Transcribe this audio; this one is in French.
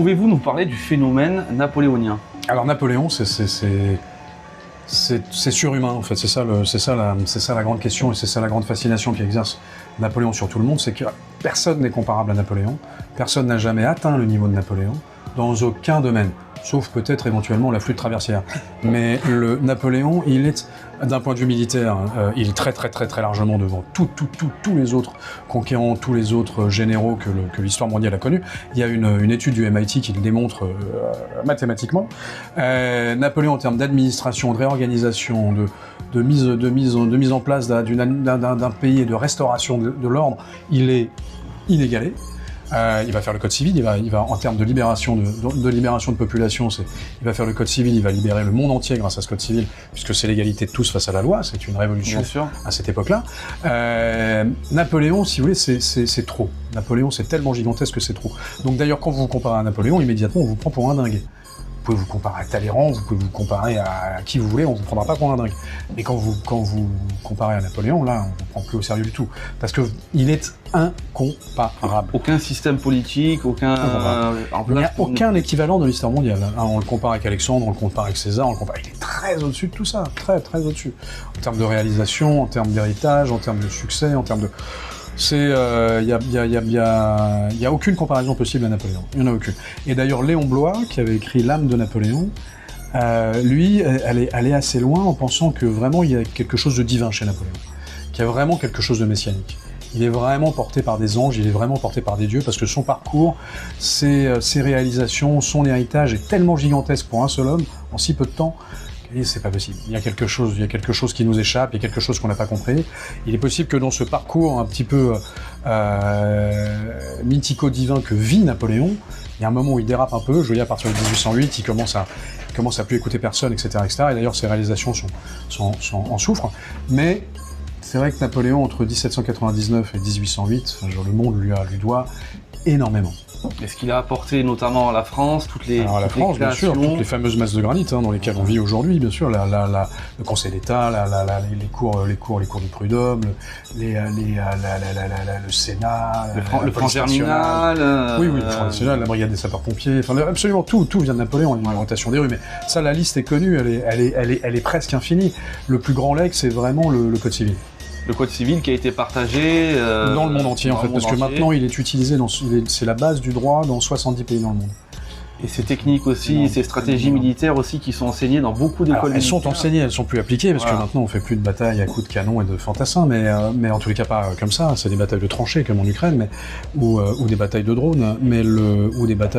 Pouvez-vous nous parler du phénomène napoléonien? Alors Napoléon, c'est surhumain en fait, c'est ça la grande question et c'est ça la grande fascination qui exerce Napoléon sur tout le monde, c'est que personne n'est comparable à Napoléon, personne n'a jamais atteint le niveau de Napoléon dans aucun domaine, sauf peut-être éventuellement la flûte traversière. Mais le Napoléon, il est, d'un point de vue militaire, il est très largement devant tous les autres conquérants, tous les autres généraux que l'histoire mondiale a connus. Il y a une étude du MIT qui le démontre mathématiquement. Napoléon, en termes d'administration, de réorganisation, de mise en place d'un pays et de restauration de l'ordre, il est inégalé. Il va faire le code civil, il va en termes de libération de population, il va faire le code civil, il va libérer le monde entier grâce à ce code civil, puisque c'est l'égalité de tous face à la loi, c'est une révolution à cette époque-là. Napoléon, si vous voulez, c'est trop. Napoléon, c'est tellement gigantesque que c'est trop. Donc d'ailleurs, quand vous vous comparez à Napoléon, immédiatement, on vous prend pour un dingue. Vous pouvez vous comparer à Talleyrand, vous pouvez vous comparer à qui vous voulez, on ne vous prendra pas pour un dingue. Mais quand vous comparez à Napoléon, là, on ne vous prend plus au sérieux du tout. Parce qu'il est incomparable. Aucun système politique, aucun... Il n'y a aucun équivalent de l'histoire mondiale. On le compare avec Alexandre, on le compare avec César, il est très au-dessus de tout ça, très au-dessus. En termes de réalisation, en termes d'héritage, en termes de succès, en termes de... Il y a aucune comparaison possible à Napoléon. Il n'y en a aucune. Et d'ailleurs, Léon Bloy, qui avait écrit L'âme de Napoléon, lui, elle est assez loin en pensant que vraiment il y a quelque chose de divin chez Napoléon, qu'il y a vraiment quelque chose de messianique. Il est vraiment porté par des anges, il est vraiment porté par des dieux, parce que son parcours, ses réalisations, son héritage est tellement gigantesque pour un seul homme, en si peu de temps, et c'est pas possible. Il y a quelque chose qui nous échappe, il y a quelque chose qu'on n'a pas compris. Il est possible que dans ce parcours un petit peu mythico-divin que vit Napoléon, il y a un moment où il dérape un peu. Je veux dire, à partir de 1808, il commence à plus écouter personne, etc., etc. Et d'ailleurs, ses réalisations en souffrent. Mais c'est vrai que Napoléon, entre 1799 et 1808, le monde lui doit énormément. Est-ce qu'il a apporté notamment à la France toutes les France, bien sûr, toutes les fameuses masses de granit dans lesquelles on vit aujourd'hui, bien sûr, le Conseil d'État, les cours du prud'homme, le Sénat, le Front Germinal, oui, le Front National, la brigade des sapeurs-pompiers, absolument tout vient de Napoléon, une rotation des rues, mais ça, la liste est connue, elle est presque infinie. Le plus grand legs, c'est vraiment le Code civil. Le code civil qui a été partagé dans le monde entier, en fait, parce que maintenant il est utilisé, c'est la base du droit dans 70 pays dans le monde. Et ces techniques aussi, ces stratégies militaires aussi qui sont enseignées dans beaucoup d'écoles militaires. Elles sont enseignées, elles sont plus appliquées, parce que maintenant on fait plus de batailles à coups de canon et de fantassins, mais en tous les cas pas comme ça, c'est des batailles de tranchées comme en Ukraine, ou des batailles de drones, ou des batailles